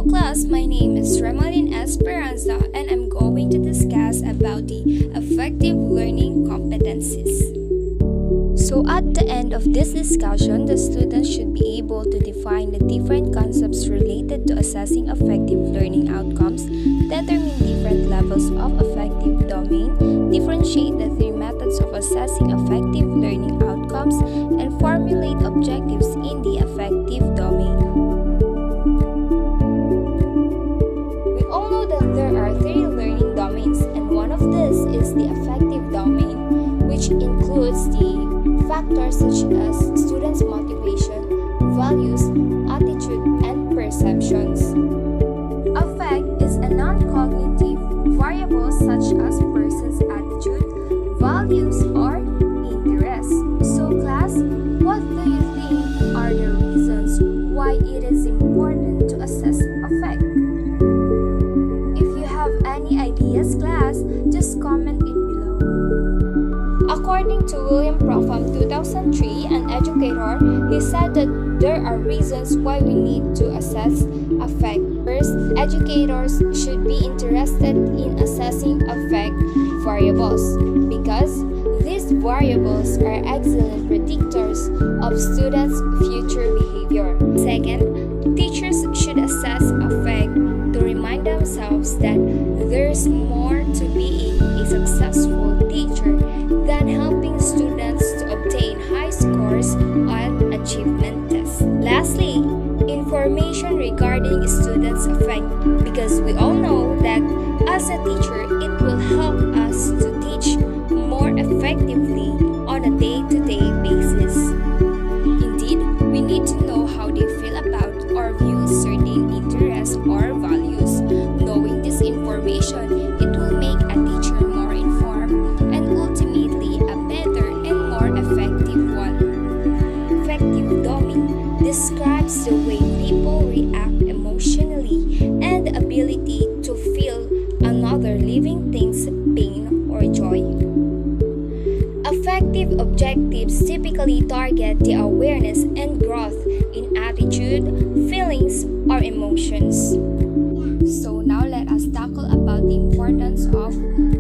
Hello class, my name is Remalin Esperanza and I'm going to discuss about the affective learning competencies. So at the end of this discussion, the students should be able to define the different concepts related to assessing affective learning outcomes, determine different levels of affective domain, differentiate the three methods of assessing affective learning outcomes, and formulate objectives in the affective domain. We all know that there are three learning domains, and one of these is the affective domain, which includes the factors such as students' motivation, values, attitude, and perceptions. Affect is a non-cognitive variable such as person's attitude, values, or interests. So class, what do you think are the reasons why it is important to assess affect? If you have any ideas class, just comment it below. According to William Profam 2003, an educator, he said that there are reasons why we need to assess affect. First, educators should be interested in assessing affect variables because these variables are excellent predictors of students' future behavior. Second, teachers should assess affect to remind themselves that there's more to being a successful teacher than helping students to obtain high scores on achievement tests. Lastly, information regarding students' affect, because we all know that as a teacher, it will help us to teach more effectively on a day-to-day basis. Indeed, we need to know how they feel about or view certain interests or values. Knowing this information, it will make a teacher more informed and ultimately a better and more effective one. Affective domain describes the way people react emotionally and the ability to feel another living thing's pain or joy. Affective objectives typically target the awareness and growth in attitude, feelings, or emotions. So now let us tackle about the importance of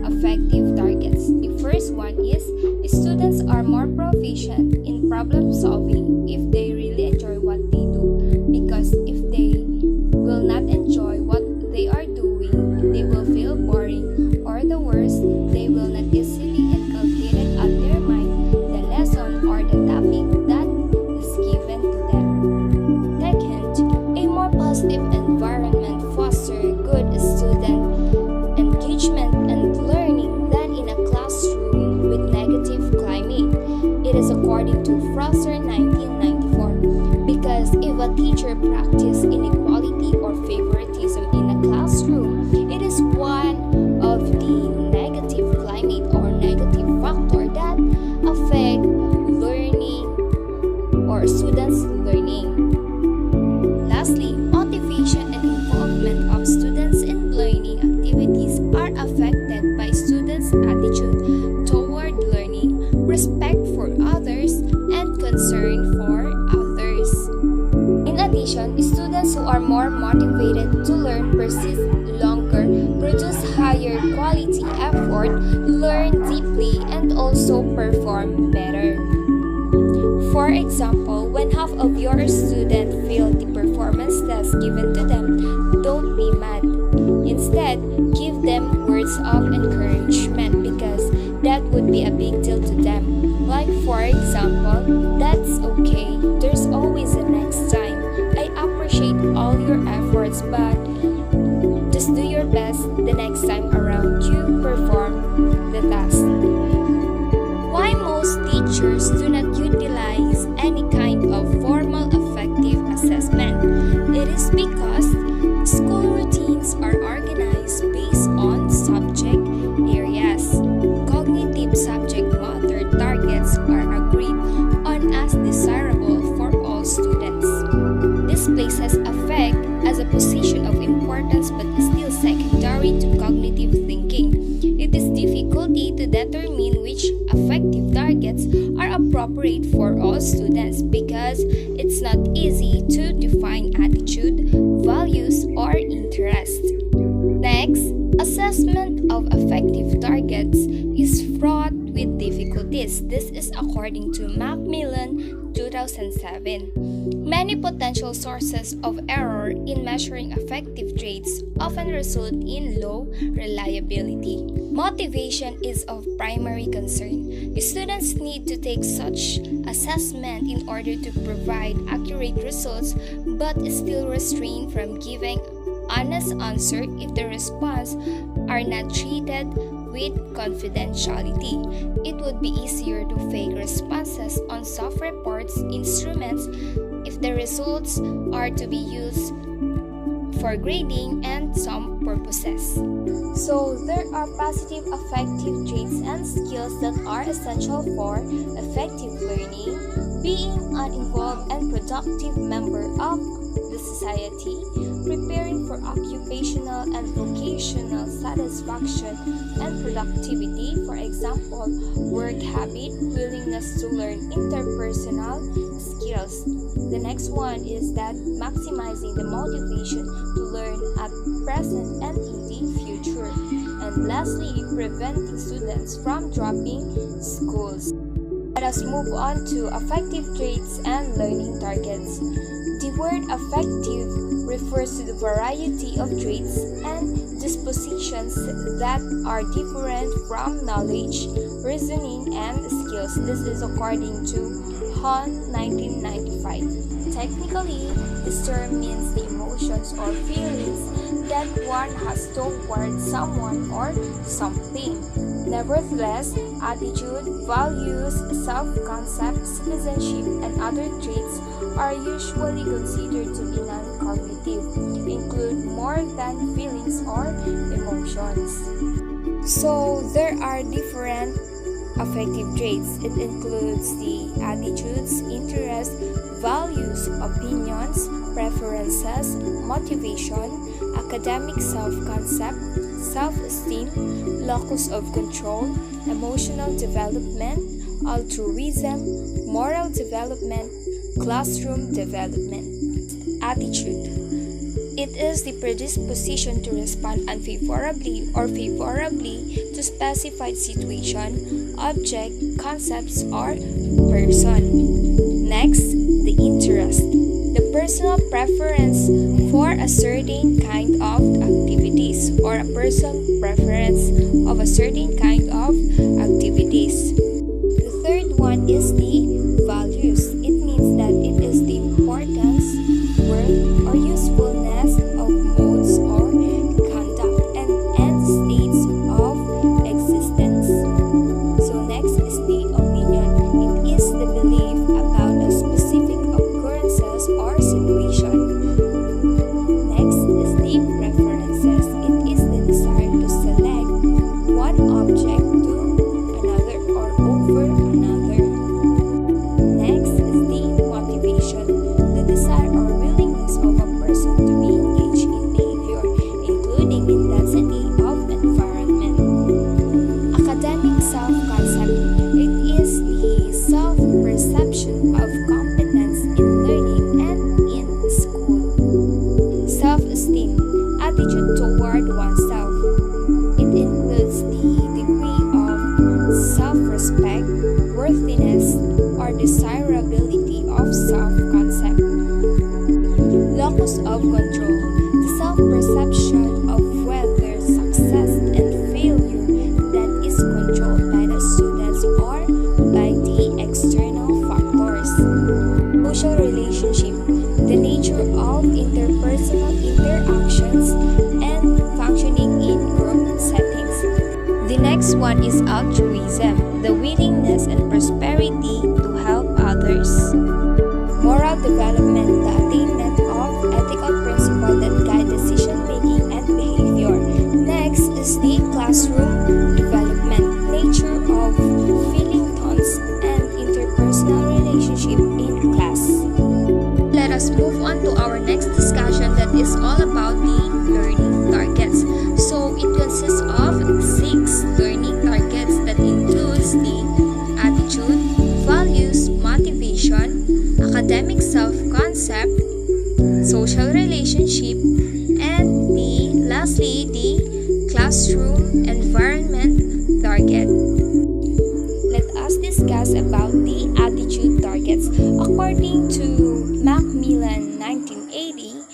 affective targets. The first one is students are more proficient in problem solving if they really enjoy what they do, because if they will not enjoy what they are doing, they will feel boring, or the worst, they will not easily inculcate it at their mind the lesson or the topic that is given to them. Second, a more positive environment fosters good student engagement and learning than in a classroom with negative climate. It is according to Fraser 1994, because if a teacher practices inequality or favoritism in a classroom, it is one of the negative climate or negative factor that affect learning or students' learning. Lastly, motivation and involvement of students in learning activities are affected by students' attitude toward learning, respect for others, and concern for others. In addition, students who are more motivated to learn persist longer, produce higher quality effort, learn deeply, and also perform better. For example, when half of your students fail the performance test given to them, don't be mad. Instead, give them words of encouragement because that would be a big deal to them. Like for example, that's okay, there's always a next time. I appreciate all your efforts, but just do your best the next time around you perform the task. Why most teachers do not utilize any kind of formal affective assessment? It is because school routines are organized based on subject areas. Cognitive subject matter targets are agreed on as desirable for all students. This places affect as a position of importance but is still secondary to cognitive thinking. It is difficulty to determine which affective targets are appropriate for all students because it's not easy to define attitude, values, or This is according to Macmillan 2007. Many potential sources of error in measuring affective traits often result in low reliability. Motivation is of primary concern. Students need to take such assessment in order to provide accurate results, but still restrain from giving honest answer if the response are not treated with confidentiality. It would be easier to fake responses on self-reports instruments if the results are to be used for grading and some purposes. So there are positive affective traits and skills that are essential for effective learning. Being an involved and productive member of the society, preparing for occupational and vocational satisfaction and productivity, for example, work habit, willingness to learn interpersonal skills. The next one is that maximizing the motivation to learn at present and in the future. And lastly, preventing students from dropping schools. Let us move on to affective traits and learning targets. The word affective refers to the variety of traits and dispositions that are different from knowledge, reasoning, and skills. This is according to Hahn 1995. Technically, this term means the emotions or feelings that one has toward someone or something. Nevertheless, attitude, values, self-concept, citizenship, and other traits are usually considered to be non-cognitive, include more than feelings or emotions. So, there are different affective traits. It includes the attitudes, interests, values, opinions, preferences, motivation, academic self-concept, self-esteem, locus of control, emotional development, altruism, moral development, classroom development. Attitude. It is the predisposition to respond unfavorably or favorably to specified situation, object, concepts, or person. Next, the interest. The personal preference for a certain kind of activities or a personal preference of a certain kind of activities. The third one is the values. It means that it is the importance, worth, or usefulness of modes or conduct and end states of existence. So next is the opinion. It is the belief about a specific occurrences or situation. Next is the preferences. It is the desire to select one object to another or over another. Next is the motivation. The desire or willingness of a person to be engaged in behavior, including intensity of environment. Academic self-concept. It is the self-perception of competence in learning and in school. Self-esteem. Attitude toward oneself. It includes the degree of self-respect, worthiness, or desirability of self-concept. Locus of control. The self-perception of whether success and failure that is controlled by the students or by the external factors. Social relationship. The nature of interpersonal interactions and functioning in group settings. The next one is altruism, the willingness and prosperity to help others. Moral development, the attainment of ethical principles that guide decision-making and behavior. Next is the classroom development, nature of feeling tones and interpersonal relationship in class. Let us move on to our next discussion that is all about the learning targets. So it consists of 6 learning targets that includes the attitude, values, motivation, academic self-concept, social relationship, and lastly the classroom environment target. Let us discuss discuss about the attitude targets. According to Macmillan 1980,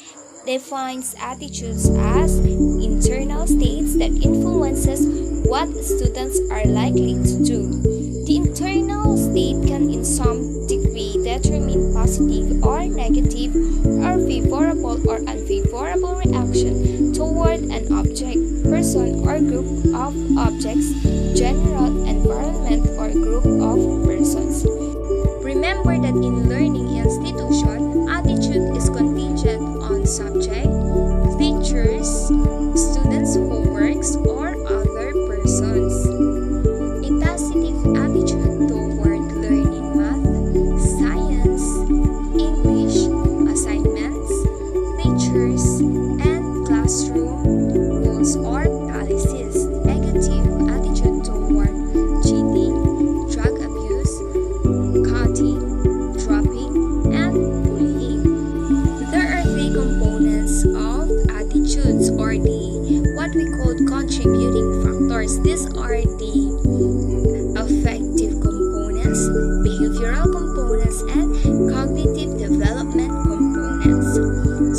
defines attitudes as internal states that influences what students are likely to do. The internal state can in some degree determine positive or negative or favorable or unfavorable reaction toward an object, person or group of objects, general environment or group of persons. Remember that in learning institution, attitude is contingent on subject, teachers, students' homeworks, or other persons. A positive attitude toward learning math, science, English, assignments, teachers, and classroom rules or policies. Negative attitude toward cheating, drug abuse, cutting, dropping, and bullying. There are three components of attitudes or what we call contributing factors. These are the affective components, behavioral components, and cognitive development components.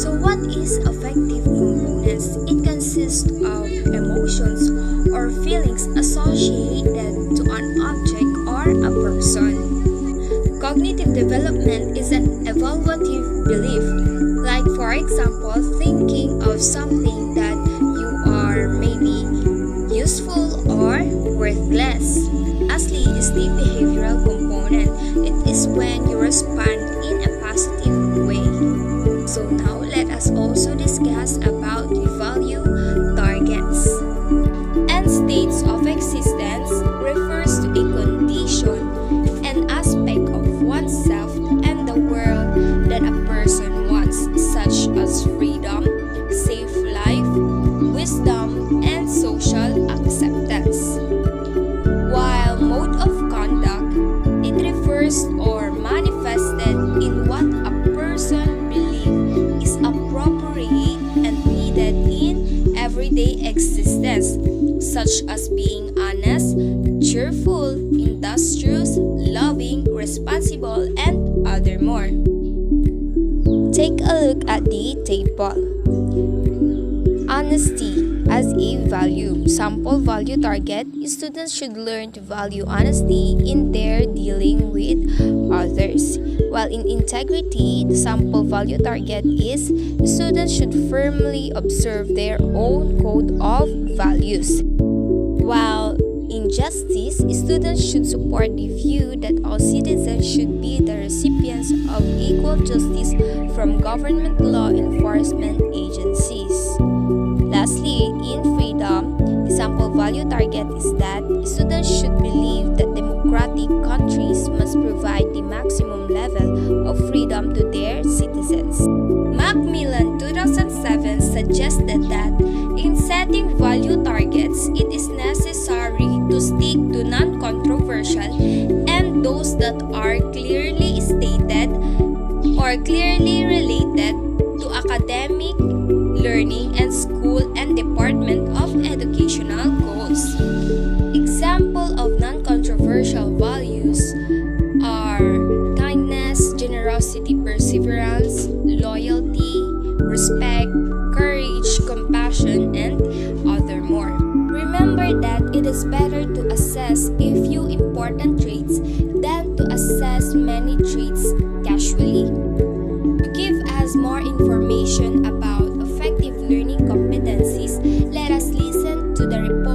So what is affective components? It consists of emotions or feelings associated to an object or a person. Cognitive development is an evaluative belief, like for example, thinking of something that you are maybe useful or worthless. Lastly is the behavioral component. It is when you respond in a positive way. So now let us also discuss about the value targets. End states of existence refers to a condition, an aspect of oneself and the world that a person wants, such as freedom, safe life, wisdom, and social acceptance. While mode of conduct, it refers or manifested in what a person believes is appropriate and needed in everyday existence, such as being honest, cheerful, industrious, loving, responsible, and other more. Take a look at the table. Honesty as a value. Sample value target. Students should learn to value honesty in their dealing with others. While in integrity, the sample value target is students should firmly observe their own code of values. While in justice, students should support the view that all citizens should be the recipients of equal justice from government law enforcement agencies. Lastly, in freedom, the sample value target is that students should believe that democratic countries must provide the maximum level of freedom to their citizens. Macmillan 2007 suggested that in setting value targets, it is necessary to stick to non-controversial and those that are clearly stated or clearly related to academic, learning, and school and department of educational goals. Example of non-controversial values are kindness, generosity, perseverance, loyalty, respect, courage, compassion, and other more. Remember that it is better to assess a few important traits than to assess many traits casually. To give us more information about effective learning competencies, let us listen to the report